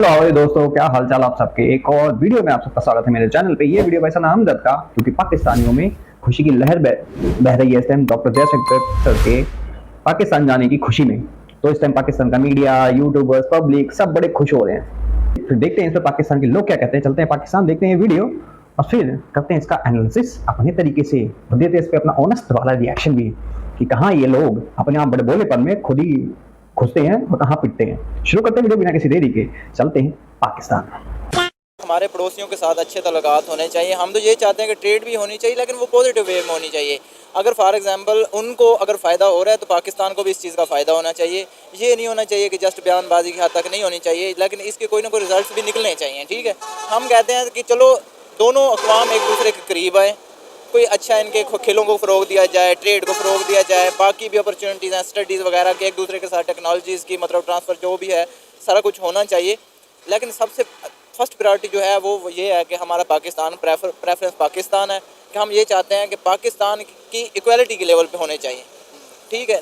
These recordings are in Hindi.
हेलो दोस्तों, क्या हालचाल आप सबके। एक और वीडियो में आप सबका स्वागत है मेरे चैनल पे। ये वीडियो वैसा नामजद का क्योंकि पाकिस्तानियों में खुशी की लहर बह रही है इस टाइम डॉक्टर जयशंकर सर के पाकिस्तान जाने की खुशी में। तो इस टाइम पाकिस्तान का मीडिया, यूट्यूबर्स, पब्लिक सब बड़े खुश हो रहे हैं। फिर देखते हैं इस पर पाकिस्तान के लोग क्या कहते हैं। चलते हैं पाकिस्तान, देखते हैं वीडियो और फिर करते हैं इसका एनालिसिस अपने तरीके से, देते हैं इस पर अपना ऑनेस्ट वाला रिएक्शन भी कि कहाँ ये लोग अपने आप बड़े बोलेपन में खुद ही घुसते हैं और कहाँ पिटते हैं। शुरू करते हैं वीडियो बिना किसी देरी के, चलते हैं पाकिस्तान। हमारे पड़ोसियों के साथ अच्छे तल्लुकात होने चाहिए। हम तो ये चाहते हैं कि ट्रेड भी होनी चाहिए, लेकिन वो पॉजिटिव वे में होनी चाहिए। अगर फॉर एग्जांपल उनको अगर फ़ायदा हो रहा है तो पाकिस्तान को भी इस चीज़ का फ़ायदा होना चाहिए। ये नहीं होना चाहिए कि जस्ट बयानबाजी की हद तक नहीं होनी चाहिए, लेकिन इसके कोई ना कोई रिजल्ट भी निकलने चाहिए। ठीक है, हम कहते हैं कि चलो दोनों अक़वाम एक दूसरे के करीब आए, कोई अच्छा इनके खेलों को फ़रोग दिया जाए, ट्रेड को फ़रोग दिया जाए, बाकी भी अपॉर्चुनिटीज़ हैं, स्टडीज़ वगैरह के एक दूसरे के साथ टेक्नोलॉजीज़ की मतलब ट्रांसफ़र जो भी है सारा कुछ होना चाहिए। लेकिन सबसे फर्स्ट प्रायोरिटी जो है वो ये है कि हमारा पाकिस्तान प्रेफरेंस पाकिस्तान है कि हम ये चाहते हैं कि पाकिस्तान की इक्वालिटी के लेवल पे होने चाहिए। ठीक है,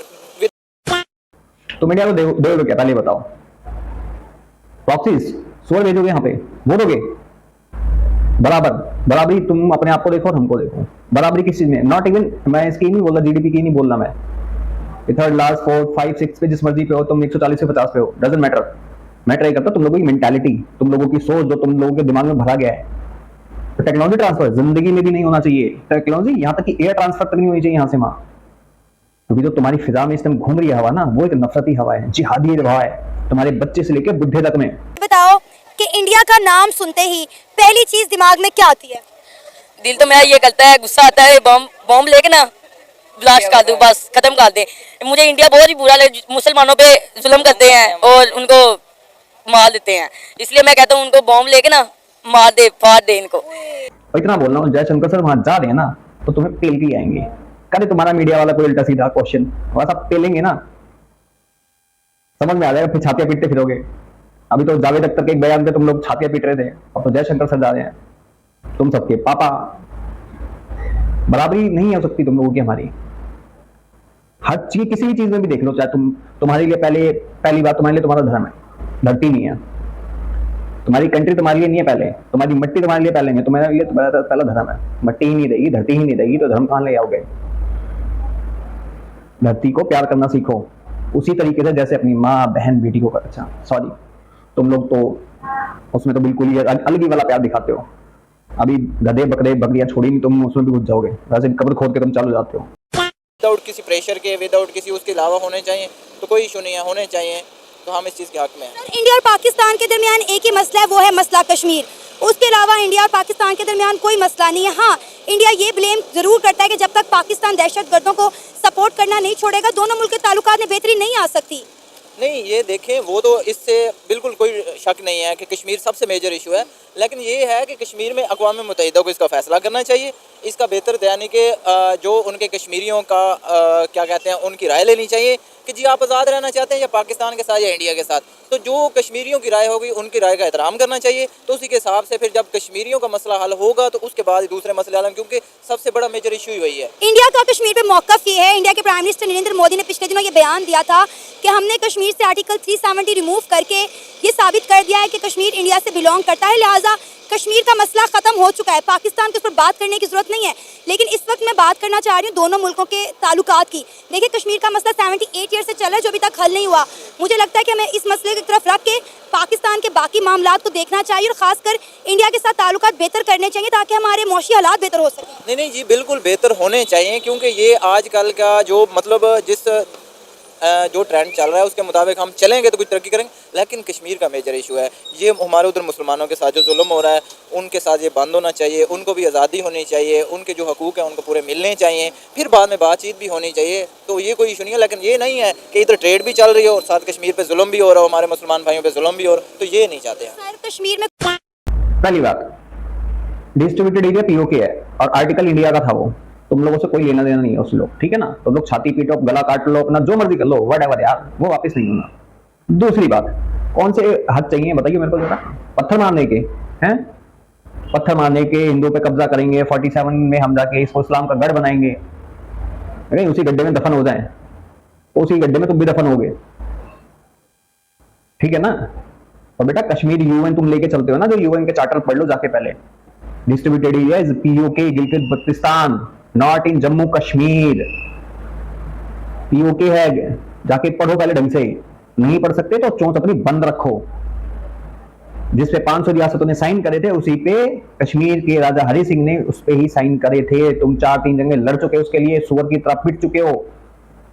तो मीडिया को दो क्या पहले बताओ, प्रॉक्सीज सुअर भेजोगे यहाँ पे, वो दोगे बराबर बराबरी। तुम अपने आप को देखो और हमको देखो, बराबरी किस चीज में। नॉट इवन मैं इसकी नहीं बोल रहा, जीडीपी की नहीं बोल रहा मैं, थर्ड लास्ट 4 5 6 पे जिस मर्जी पे हो तुम, 140 से 50 पे हो, डजंट मैटर। मैटर ये करता तुम लोगों की मेंटालिटी, तुम लोगों की सोच जो तुम लोगों के दिमाग में भरा गया है। तो टेक्नोलॉजी ट्रांसफर जिंदगी में भी नहीं होना चाहिए। टेक्नोलॉजी यहाँ तक कि एयर ट्रांसफर तक नहीं होनी चाहिए यहाँ से वहां, क्योंकि जो तुम्हारी फिजा में इस टाइम घूम रही है हवा ना, वो एक नफरती हवा है, जिहादी हवा है, तुम्हारे बच्चे से लेकर बुढ़े तक में। बताओ कि इंडिया का नाम सुनते ही पहली चीज दिमाग में क्या आती है? दिल तो मेरा ये करता है, गुस्सा आता है, बॉम्ब लेके ना ब्लास्ट कर दूं, बस खत्म कर दे। मुझे इंडिया बहुत ही बुरा लगे, मुसलमानों पे जुल्म करते हैं और उनको मार देते हैं, इसलिए मैं कहता हूँ उनको बॉम्ब लेके ना मार दे, फाड़ दे इनको। इतना बोलना हूँ, जयशंकर सर वहां जा रहे हैं ना तो तुम्हें पेल के आएंगे। करे तुम्हारा मीडिया वाला कोई उल्टा सीधा क्वेश्चन, वैसा पेलेंगे ना, समझ में आ जाएगा, फिर छातियां पीटते फिरोगे। अभी तो जावेद अख्तर के एक बयान पे तुम लोग छातियां पीट रहे थे, अब तो जयशंकर सर जा रहे हैं, तुम सबके पापा। बराबरी नहीं हो सकती तुम लोगों की हमारी, हर चीज किसी भी चीज में भी देख लो। चाहे तुम्हारे लिए पहली बात तुम्हारे लिए तुम्हारा धर्म है, धरती नहीं है। तुम्हारी कंट्री तुम्हारे लिए नहीं है पहले, तुम्हारी मिट्टी तुम्हारे लिए पहले है, तुम्हारे लिए तुम्हारा पहला धर्म है। मिट्टी ही नहीं देगी, धरती ही नहीं देगी, तो धर्म कहां ले आओगे। धरती को प्यार करना सीखो, उसी तरीके से जैसे अपनी माँ बहन बेटी को। अच्छा सॉरी, तुम लोग तो उसमें तो बिल्कुल ही अलग ही वाला प्यार दिखाते हो। अभी गधे बकरे बकरियां छोड़ी नहीं, तुम उसमें भी घुस जाओगे, वैसे कब्र खोद के तुम चालू जाते हो। विदाउट किसी प्रेशर के, विदाउट किसी उसके अलावा होने चाहिए, तो कोई इशू नहीं है, होने चाहिए। तो हम इस चीज़ के हक में हैं। इंडिया और पाकिस्तान के दरमियान एक ही मसला है, वो है मसला कश्मीर। उसके अलावा इंडिया और पाकिस्तान के दरमियान कोई मसला नहीं है। हाँ, इंडिया ये ब्लेम जरूर करता है कि जब तक पाकिस्तान दहशतगर्दों को सपोर्ट करना नहीं छोड़ेगा, दोनों मुल्क के ताल्लुकात में बेहतरी नहीं आ सकती। नहीं, ये देखें, वो तो इससे बिल्कुल कोई शक नहीं है कि कश्मीर सबसे मेजर इशू है, लेकिन ये है कि कश्मीर में अक़वाम मुत्तहिदा को इसका फ़ैसला करना चाहिए, इसका बेहतर यानी कि जो उनके कश्मीरियों का क्या कहते हैं उनकी राय लेनी चाहिए कि जी आप आज़ाद रहना चाहते हैं या पाकिस्तान के साथ या इंडिया के साथ। तो जो कश्मीरियों की राय होगी उनकी राय का एहतराम करना चाहिए। तो उसी के हिसाब से फिर जब कश्मीरियों का मसला हल होगा तो उसके बाद दूसरे मसले हल, क्योंकि सबसे बड़ा मेजर इशू ही वही है। इंडिया का कश्मीर पे मौक़िफ़ ये है, इंडिया के प्राइम मिनिस्टर नरेंद्र मोदी ने पिछले दिनों ये बयान दिया था कि हमने कश्मीर से आर्टिकल 370 रिमूव करके ये साबित कर दिया है कि कश्मीर इंडिया से बिलोंग करता है, लिहाजा कश्मीर का मसला ख़त्म हो चुका है, पाकिस्तान के उस पर बात करने की ज़रूरत नहीं है। लेकिन इस वक्त मैं बात करना चाह रही हूँ दोनों मुल्कों के ताल्लुकात की। देखिए, कश्मीर का मसला 78 ईयर से चल रहा है जो अभी तक हल नहीं हुआ। मुझे लगता है कि हमें इस मसले की तरफ रख के पाकिस्तान के बाकी मामलात को देखना चाहिए और ख़ासकर इंडिया के साथ ताल्लुकात बेहतर करने चाहिए ताकि हमारे मौशी हालात बेहतर हो सकें। नहीं जी, बिल्कुल बेहतर होने चाहिए, क्योंकि ये आजकल का जो मतलब जो ट्रेंड चल रहा है उसके मुताबिक हम चलेंगे तो कुछ तरक्की करेंगे। लेकिन कश्मीर का मेजर इशू है, ये हमारे उधर मुसलमानों के साथ जो जुल्म हो रहा है उनके साथ ये बंद होना चाहिए, उनको भी आज़ादी होनी चाहिए, उनके जो हकूक़ हैं उनको पूरे मिलने चाहिए, फिर बाद में बातचीत भी होनी चाहिए। तो ये कोई इशू नहीं है। लेकिन ये नहीं है कि इधर ट्रेड भी चल रही हो और साथ कश्मीर पर जुल्म भी हो रहा हो, हमारे मुसलमान भाइयों पर जुल्म भी हो रहा हो, तो ये नहीं चाहते हैं। कश्मीर में पहली बात, डिस्ट्रीब्यूटेड एरिया पीओके है और आर्टिकल इंडिया का था, वो तुम लोगों से कोई लेना देना नहीं है उस लोग, ठीक है ना। तुम लोग छाती पीटो, गला काट लो, अपना जो मर्जी कर लो, व्हाटएवर यार, वो वापस नहीं होना। दूसरी बात, कौन से हद चाहिए बताइए मेरे को जरा। पत्थर मारने के हैं, पत्थर मारने के, हिंदू पे कब्जा करेंगे, 47 में हम जाके इसको इस्लाम का गढ़ बनाएंगे, नहीं उसी गड्ढे में दफन हो जाए, उसी गड्ढे में तुम भी दफन होगे, ठीक है ना। और बेटा कश्मीर यूएन तुम लेके चलते हो ना, जो यूएन के चार्टर पढ़ लो जाके पहले। Distributed area is PoK Gilgit Baltistan, not in Jammu Kashmir. PoK है, जाके पढ़ो पहले ढंग से। नहीं पढ़ सकते तो चोंच अपनी बंद रखो। जिस पे 500 रियासतों ने साइन करे थे, उसी पे कश्मीर के राजा हरि सिंह ने उस पे ही साइन करे थे। तुम 4-3 जंगे लड़ चुके हो उसके लिए, सुअर की तरह पिट चुके हो।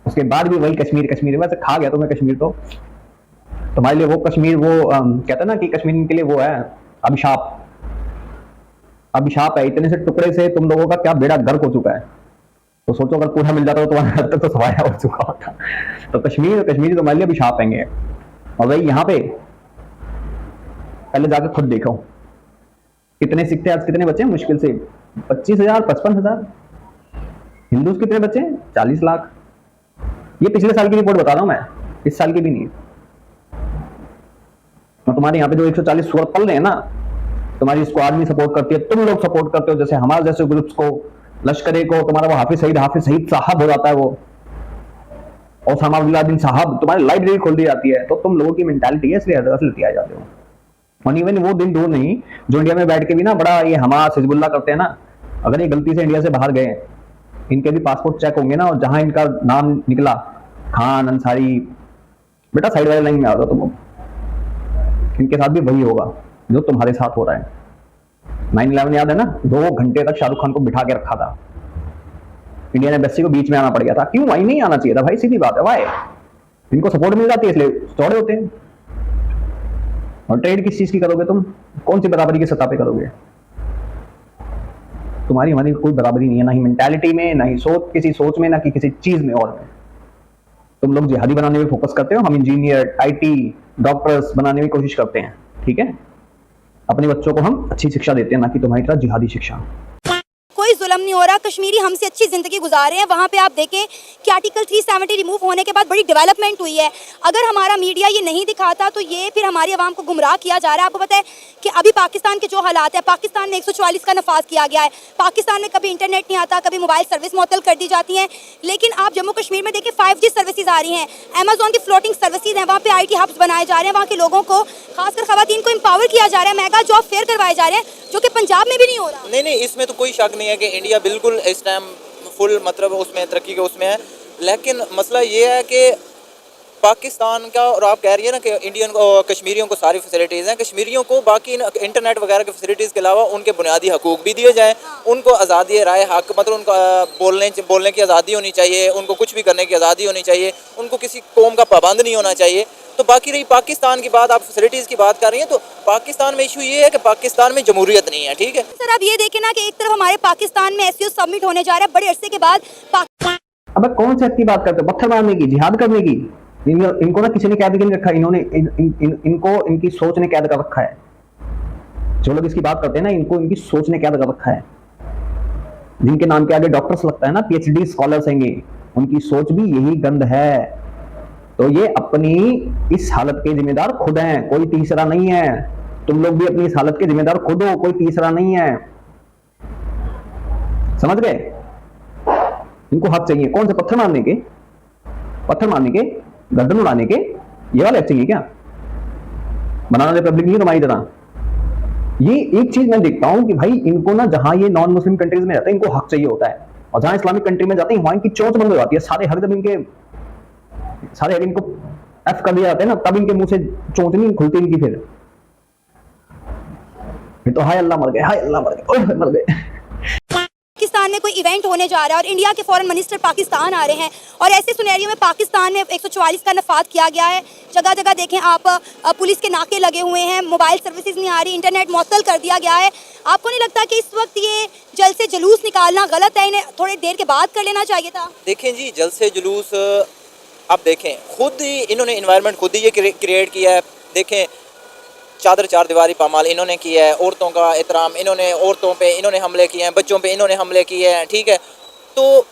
उसके बाद भी वही कश्मीर कश्मीर, वैसे खा गया तुम्हें कश्मीर। तो तुम्हारे लिए वो कश्मीर, वो कहते हैं ना कि कश्मीर के लिए वो है अभिशाप। अभिशाप है। इतने से टुकड़े से तुम लोगों का क्या बेड़ा गर्क हो चुका है। तो सोचो अगर पूरा मिल जाता तो तुम्हारे हद तक तो सवाया हो चुका होता। तो कश्मीर तुम्हारे लिए अभिशाप हैंगे। और भाई यहाँ पे पहले जाके खुद देखो कितने सिक्के आज कितने बचे, मुश्किल से 25,000 55,000। हिंदूज कितने बचे, 40 लाख। ये पिछले साल की रिपोर्ट बता रहा हूं मैं, इस साल की भी नहीं। मैं तुम्हारे यहाँ पे जो 140 सुअर पल रहे हैं ना, तुम्हारी स्क्वाड भी सपोर्ट करती है, तुम लोग सपोर्ट करते हो, जैसे हमारे जैसे ग्रुप्स को, लश्करे को, तुम्हारा वो हाफिज सईद साहब हो जाता है वो, और ओसामा बिन साहब, तुम्हारी लाइब्रेरी खोल दी जाती है। तो तुम लोगों की मेंटालिटी है, इसलिए हजरत लेते आ जाते हो। और इवन वो दिन दूर नहीं जो इंडिया में बैठ के भी ना बड़ा ये हमास हिजबुल्लाह करते हैं ना, अगर ये गलती से इंडिया से बाहर गए, इनके भी पासपोर्ट चेक होंगे ना, और जहां इनका नाम निकला खान अंसारी, बेटा साइड वाले लाइन में आ जाओ तुम। इनके साथ भी वही होगा जो तुम्हारे साथ हो रहा है। 9/11 याद है ना, 2 घंटे तक शाहरुख खान को बिठा के रखा था। इंडियन एम्बेसी को बीच में आना पड़ गया था। क्यों? वही नहीं आना चाहिए था भाई, सीधी बात है। वाई इनको सपोर्ट मिल जाती है इसलिए चौड़े होते हैं। और ट्रेड किस चीज की करोगे तुम? कौन सी बराबरी की सतह पे करोगे? तुम्हारी हमारी कोई बराबरी नहीं है, ना ही मेंटालिटी में, ना ही सोच, किसी सोच में, ना कि किसी चीज में और में। तुम लोग जिहादी बनाने में फोकस करते हो, हम इंजीनियर, आईटी, डॉक्टर्स बनाने में कोशिश करते हैं। ठीक है, अपने बच्चों को हम अच्छी शिक्षा देते हैं, ना कि तुम्हारी तरह जिहादी शिक्षा। कोई जुल्म नहीं हो रहा, कश्मीरी हमसे अच्छी ज़िंदगी गुजार रहे हैं। वहाँ पे आप देखें कि आर्टिकल 370 रिमूव होने के बाद बड़ी डेवलपमेंट हुई है। अगर हमारा मीडिया ये नहीं दिखाता तो ये फिर हमारी आवाम को गुमराह किया जा रहा है। आपको पता है कि अभी पाकिस्तान के जो हालात है, पाकिस्तान में 144 का नफाज किया गया है। पाकिस्तान में कभी इंटरनेट नहीं आता, कभी मोबाइल सर्विस मुअत्तल कर दी जाती हैं। लेकिन आप जम्मू कश्मीर में देखें 5G सर्विसेज आ रही हैं, अमेजोन की फ्लोटिंग सर्विसेज हैं, वहाँ पे IT हब्स बनाए जा रहे हैं, वहाँ के लोगों को, खासकर खवातीन को एम्पावर किया जा रहा है, मेगा जॉब फेयर करवाए जा रहे हैं, जो कि पंजाब में भी नहीं हो रहा। नहीं, इसमें तो कोई शक नहीं है कि इंडिया बिल्कुल इस टाइम फुल मतलब उसमें तरक्की के उसमें है। लेकिन मसला ये है कि पाकिस्तान का, और आप कह रही है ना कि इंडियन कश्मीरियों को सारी फैसिलिटीज़ हैं, कश्मीरियों को बाकी इंटरनेट वगैरह की फैसिलिटीज़ के अलावा उनके बुनियादी हकूक़ भी दिए जाएँ, उनको आज़ादी राय हक, मतलब उनको बोलने की आज़ादी होनी चाहिए, उनको कुछ भी करने की आज़ादी होनी चाहिए, उनको किसी कौम का पाबंद नहीं होना चाहिए। तो बाकी रही पाकिस्तान की बात, आप फैसिलिटीज़ की बात कर रही हैं, तो पाकिस्तान में इशू ये है कि पाकिस्तान में जमहूरियत नहीं है। ठीक है सर, आप ये देखें ना कि एक तरफ हमारे पाकिस्तान में SCO सबमिट होने जा रहा है बड़े अरसे के बाद। अब कौन सी हद की बात करते हो? पत्थर मारने की, जिहाद करने की? इनको ना किसी ने कैद नहीं रखा, इन्होंने इनको इनकी सोच ने कैद कर रखा है। जो लोग इसकी बात करते हैं ना, इनको इनकी सोच ने कैद कर रखा है। जिनके नाम के आगे डॉक्टर्स लगता है ना, PhD स्कॉलर्स हैंगे, उनकी सोच भी यही गंद है। तो ये अपनी इस हालत के जिम्मेदार खुद हैं, कोई तीसरा नहीं है। तुम लोग भी अपनी इस हालत के जिम्मेदार खुद हो, कोई तीसरा नहीं है। समझ गए? इनको हक चाहिए कौन से? पत्थर मारने के, गर्दन उड़ाने के, ये वाले हक चाहिए क्या? बनाना रिपब्लिक नहीं तुम्हारी तरह। ये एक चीज मैं देखता हूं कि भाई इनको ना, जहां ये नॉन मुस्लिम कंट्रीज में रहते हैं, इनको हक चाहिए होता है, और जहां इस्लामिक कंट्री में जाते हैं, वहां इनकी चोंच बंद हो जाती है। सारे हक जब इनको एफ कर दिया जाता है ना, तब इनके मुंह से चोंच नहीं खुलती इनकी। फिर तो हाय अल्लाह मर गए, हाय अल्लाह मर गए। पाकिस्तान में कोई इवेंट होने जा रहा है और इंडिया के फॉरेन मिनिस्टर पाकिस्तान आ रहे हैं, और ऐसे सिनेरियो में पाकिस्तान में 144 का नफाज किया गया है। जगह जगह देखें आप, पुलिस के नाके लगे हुए हैं, मोबाइल सर्विसेज नहीं आ रही, इंटरनेट मुअत्तल कर दिया गया है। आपको नहीं लगता कि इस वक्त ये जल्द से जुलूस निकालना गलत है? इन्हें थोड़ी देर के बाद कर लेना चाहिए था। देखें जी, जल्द से जुलूस, आप देखें खुद ही इन्होंने इन्वायरमेंट खुद ही ये क्रिएट किया है। देखें चादर चार दीवारी पामाल इन्होंने किया है, औरतों का एहतराम इन्होंने, औरतों पे इन्होंने हमले किए हैं, बच्चों पे इन्होंने हमले किए हैं। ठीक है, तो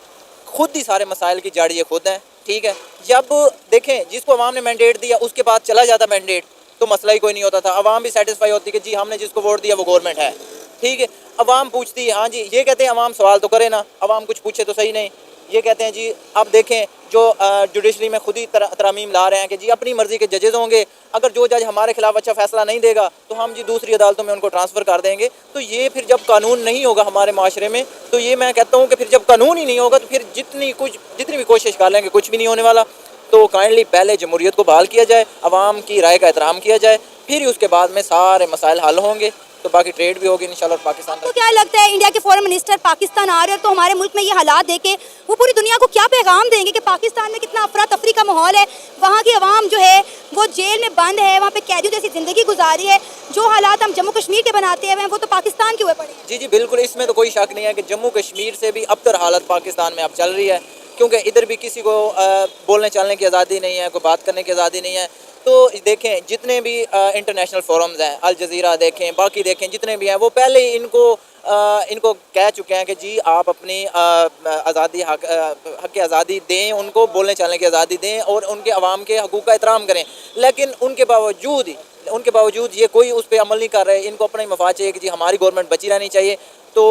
खुद ही सारे मसाइल की जड़ ये खुद हैं। ठीक है, जब देखें जिसको अवाम ने मैंडेट दिया उसके बाद चला जाता मैंडेट, तो मसला ही कोई नहीं होता था। अवाम भी सेटिस्फाई होती कि जी हमने जिसको वोट दिया वो गवर्नमेंट है। ठीक है, अवाम पूछती है, हाँ जी, ये कहते हैं अवाम सवाल तो करे ना, अवाम कुछ पूछे तो सही नहीं। ये कहते हैं जी अब देखें जो जुडिशरी में खुद ही तरमीम ला रहे हैं कि जी अपनी मर्ज़ी के जजेज़ होंगे, अगर जो जज हमारे खिलाफ अच्छा फैसला नहीं देगा तो हम जी दूसरी अदालतों में उनको ट्रांसफ़र कर देंगे। तो ये फिर जब कानून नहीं होगा हमारे माशरे में, तो ये मैं कहता हूँ कि फिर जब कानून ही नहीं होगा तो फिर जितनी भी कोशिश कर लेंगे कुछ भी नहीं होने वाला। तो काइंडली पहले जमहूरियत को बहाल किया जाए, आवाम की राय का एहतराम किया जाए, फिर ही उसके बाद में सारे मसाइल हल होंगे, तो बाकी ट्रेड भी होगी इंशाल्लाह। पाकिस्तान तो क्या लगता है इंडिया के फॉरेन मिनिस्टर पाकिस्तान आ रहे हैं तो हमारे मुल्क में ये हालात देखे वो पूरी दुनिया को क्या पैगाम देंगे कि पाकिस्तान में कितना अफरा तफरी का माहौल है, वहाँ की आवाम जो है वो जेल में बंद है, वहाँ पे कैदियों जैसी ज़िंदगी गुजारी है, जो हालात हम जम्मू कश्मीर के बनाते हैं वो तो पाकिस्तान के हुए पड़े हैं। जी बिल्कुल, इसमें तो कोई शक नहीं है कि जम्मू कश्मीर से भी अबतर हालत पाकिस्तान में अब चल रही है, क्योंकि इधर भी किसी को बोलने चलने की आज़ादी नहीं है, कोई बात करने की आज़ादी नहीं है। तो देखें जितने भी इंटरनेशनल फोरम्स हैं, अल जज़ीरा देखें, बाकी देखें जितने भी हैं, वो पहले ही इनको कह चुके हैं कि जी आप अपनी आज़ादी हक़ आज़ादी दें, उनको बोलने चलने की आज़ादी दें और उनके अवाम के हकूक़ का एहतराम करें। लेकिन उनके बावजूद ये कोई उस पर अमल नहीं कर रहे। इनको अपना ही मफाद चाहिए कि जी हमारी गवर्नमेंट बची रहनी चाहिए। तो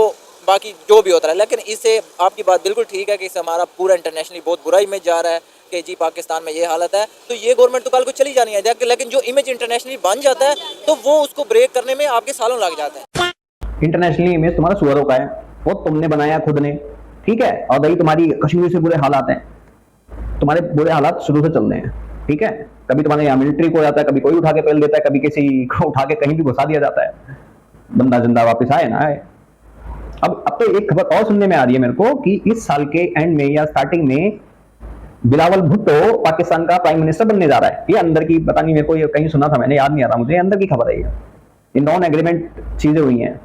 बाकी जो भी होता है, लेकिन इससे आपकी बात बिल्कुल ठीक है कि इससे हमारा पूरा इंटरनेशनली बहुत बुरा इमेज जा रहा है कि जी पाकिस्तान में ये हालत है। तो ये गवर्नमेंट तो कल को चली जानी है, लेकिन जो इमेज इंटरनेशनली बन जाता है तो वो उसको ब्रेक करने में आपके सालों लग जाते हैं। इंटरनेशनली इमेज तुम्हारा सुअरों का है, वो तुमने बनाया खुद ने, ठीक है। और भाई तुम्हारी कश्मीर से बुरे हालात हैं, तुम्हारे बुरे हालात शुरू से चल रहे हैं, ठीक है। कभी तुम्हारे यहाँ मिलिट्री को जाता है, कभी कोई उठा के पेल देता है, कभी किसी को उठा के कहीं भी घुसा दिया जाता है, बंदा जिंदा वापस आए ना आए। अब तो एक खबर और सुनने में आ रही है मेरे को कि इस साल के एंड में या स्टार्टिंग में बिलावल भुट्टो पाकिस्तान का प्राइम मिनिस्टर बनने जा रहा है। ये अंदर की पता नहीं, मेरे को ये कहीं सुना था मैंने, याद नहीं आ रहा मुझे, अंदर की खबर है ये नॉन एग्रीमेंट चीजें हुई हैं,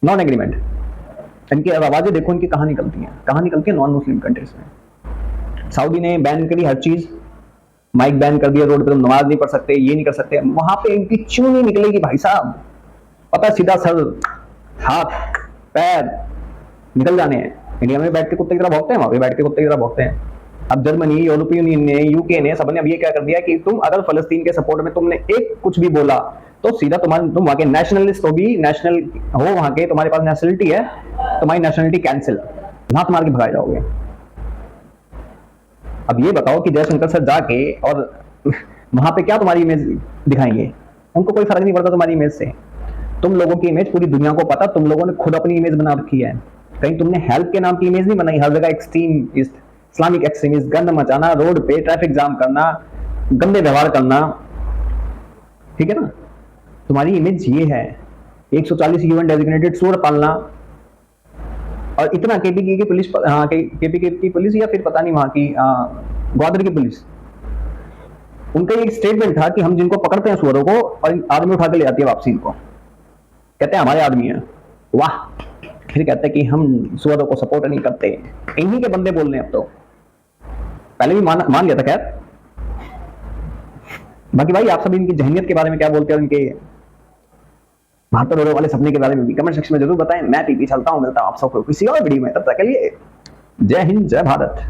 नॉन एग्रीमेंट। इनकी आवाजें देखो, इनकी कहाँ निकलती है नॉन मुस्लिम कंट्रीज में। सऊदी ने बैन करी हर चीज, माइक बैन कर दिया, रोड पे तुम नमाज नहीं पढ़ सकते, ये नहीं कर सकते। वहां पे इनकी चूं नहीं निकलेगी भाई साहब, पता सीधा सर हाथ पैर निकल जाने हैं। इंडिया में बैठ के कुत्ते की तरह भौंकते हैं, वहां पे बैठ के कुत्ते की तरह भौंकते हैं। अब जर्मनी, यूरोपियन यूनियन ने, यूके ने, सबने अब ये क्या कर दिया कि तुम अगर फलस्तीन के सपोर्ट में तुमने एक कुछ भी बोला तो सीधा तुम वहां के नेशनलिस्ट हो, भी नेशनल हो वहां के, तुम्हारे पास नेशनलिटी है, तुम्हारी नेशनलिटी कैंसिल, लात मार के भगाए जाओगे। अब ये बताओ कि जयशंकर सर जाके और वहां पे क्या तुम्हारी इमेज दिखाएंगे? उनको कोई फर्क नहीं पड़ता तुम्हारी इमेज से। तुम लोगों की इमेज पूरी दुनिया को पता, तुम लोगों ने खुद अपनी इमेज बना रखी है। कहीं तुमने हेल्प के नाम की इमेज नहीं बनाई, हर जगह एक्सट्रीमिस्ट, इस्लामिक एक्सट्रीमिस्ट, गंद मचाना, रोड पे ट्रैफिक जाम करना, गंदे व्यवहार करना, ठीक है ना। तुम्हारी इमेज ये है, 140 यूएन डेजिग्नेटेड सूअर पालना, और इतना केपीके की पुलिस, केपीके की पुलिस या फिर पता नहीं वहां की ग्वादर की पुलिस, उनका एक स्टेटमेंट था कि हम जिनको पकड़ते हैं सूअरों को और आर्मी उठा के ले जाती है वापसी, इनको कहते हैं हमारे आदमी है। वाह, फिर कहते हैं कि हम सूअरों को सपोर्ट नहीं करते। इन्हीं के बंदे बोल रहे हैं अब तो, पहले भी मान लिया था। खैर बाकी भाई आप सब इनकी जहनियत के बारे में क्या बोलते हैं, इनके 72 करोड़ वाले सपने के बारे में भी कमेंट सेक्शन में जरूर बताएं। मैं पीपी चलता हूं, मिलता हूं आप सबको किसी और वीडियो में, तब तक के लिए जय हिंद जय भारत।